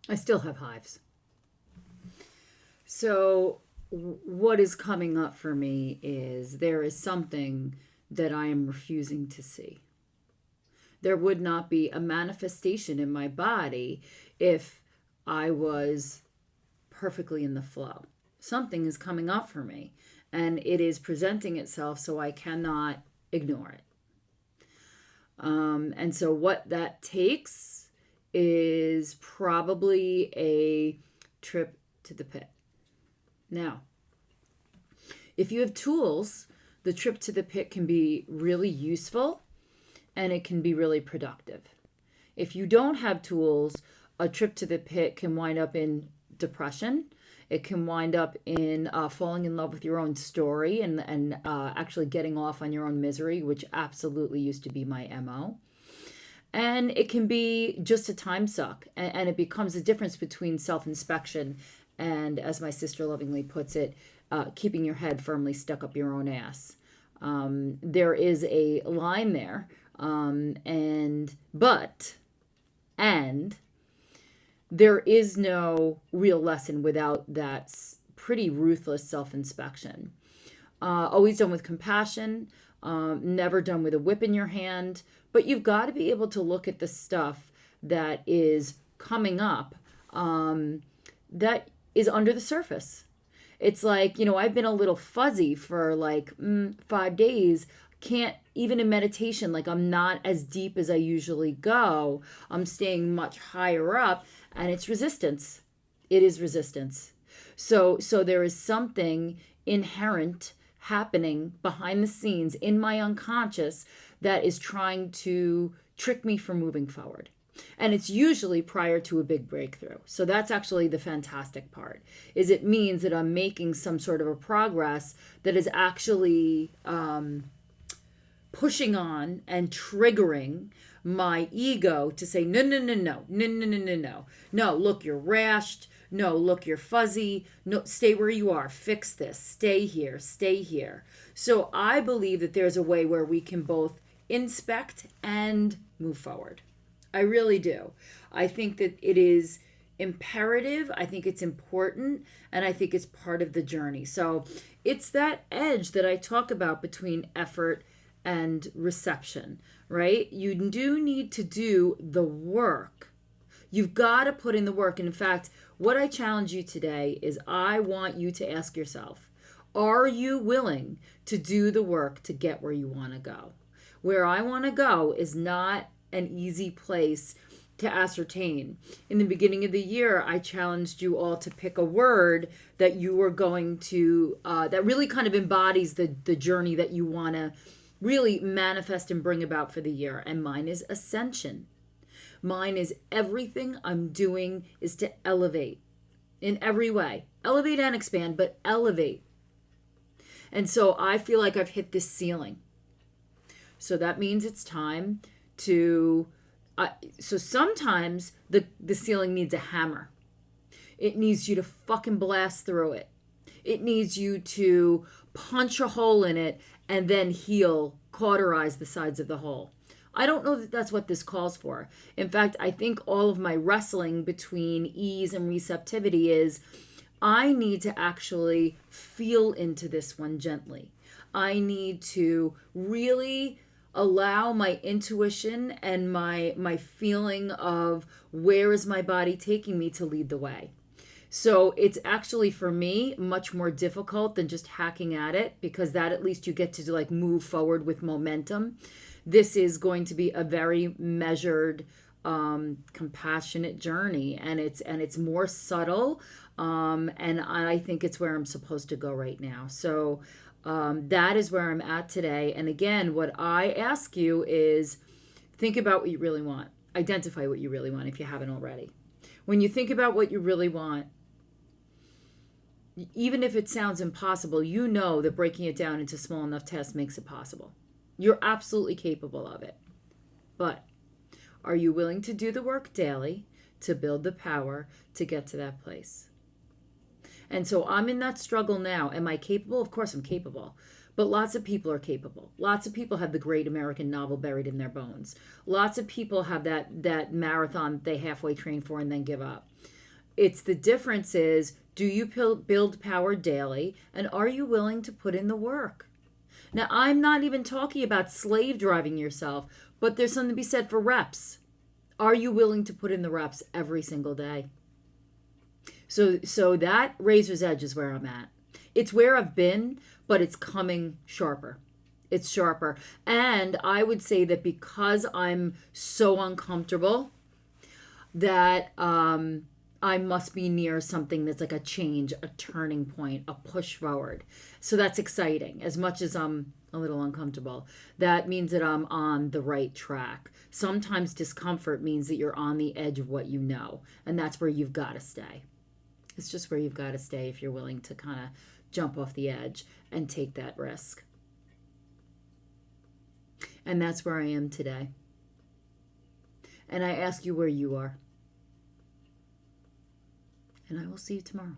I still have hives. So, what is coming up for me is there is something that I am refusing to see. There would not be a manifestation in my body if I was perfectly in the flow. Something is coming up for me and it is presenting itself, so I cannot ignore it. And so, what that takes is probably a trip to the pit. Now, if you have tools, the trip to the pit can be really useful and it can be really productive. If you don't have tools, a trip to the pit can wind up in depression. It can wind up in falling in love with your own story and actually getting off on your own misery, which absolutely used to be my MO. And it can be just a time suck. And it becomes a difference between self inspection and, as my sister lovingly puts it, keeping your head firmly stuck up your own ass. There is a line there. And there is no real lesson without that pretty ruthless self inspection. Always done with compassion, never done with a whip in your hand. But you've got to be able to look at the stuff that is coming up that is under the surface. It's like, I've been a little fuzzy for like 5 days. Can't, even in meditation, like I'm not as deep as I usually go. I'm staying much higher up, and it's resistance. It is resistance. So there is something inherent happening behind the scenes in my unconscious that is trying to trick me from moving forward. And it's usually prior to a big breakthrough. So that's actually the fantastic part, is it means that I'm making some sort of a progress that is actually pushing on and triggering my ego to say, no, no, no, no, no, no, no, no, no. No, look, you're rashed. No, look, you're fuzzy. No, stay where you are. Fix this. Stay here. Stay here. So I believe that there's a way where we can both inspect and move forward. I really do. I think that it is imperative. I think it's important. And I think it's part of the journey. So it's that edge that I talk about between effort and reception, right? You do need to do the work. You've got to put in the work. And in fact, what I challenge you today is I want you to ask yourself, are you willing to do the work to get where you want to go? Where I want to go is not an easy place to ascertain. In the beginning of the year, I challenged you all to pick a word that you were going to, that really kind of embodies the journey that you want to really manifest and bring about for the year. And mine is ascension. Mine is everything I'm doing is to elevate in every way. Elevate and expand, but elevate. And so I feel like I've hit this ceiling. So that means it's time to, so sometimes the ceiling needs a hammer. It needs you to fucking blast through it. It needs you to punch a hole in it and then cauterize the sides of the hole. I don't know that that's what this calls for. In fact, I think all of my wrestling between ease and receptivity is I need to actually feel into this one gently. I need to really allow my intuition and my feeling of where is my body taking me to lead the way. So it's actually, for me, much more difficult than just hacking at it, because that at least you get to like move forward with momentum. This is going to be a very measured, compassionate journey, and it's more subtle, and I think it's where I'm supposed to go right now. So that is where I'm at today. And again, what I ask you is think about what you really want. Identify what you really want if you haven't already. When you think about what you really want, even if it sounds impossible, you know that breaking it down into small enough tests makes it possible. You're absolutely capable of it. But are you willing to do the work daily to build the power to get to that place? And so I'm in that struggle now. Am I capable? Of course I'm capable. But lots of people are capable. Lots of people have the great American novel buried in their bones. Lots of people have that marathon they halfway train for and then give up. It's the difference is, do you build power daily, and are you willing to put in the work? Now, I'm not even talking about slave driving yourself, but there's something to be said for reps. Are you willing to put in the reps every single day? So that razor's edge is where I'm at. It's where I've been, but it's coming sharper. It's sharper. And I would say that because I'm so uncomfortable, that I must be near something that's like a change, a turning point, a push forward. So that's exciting. As much as I'm a little uncomfortable, that means that I'm on the right track. Sometimes discomfort means that you're on the edge of what you know, and that's where you've got to stay. It's just where you've got to stay if you're willing to kind of jump off the edge and take that risk. And that's where I am today. And I ask you where you are. And I will see you tomorrow.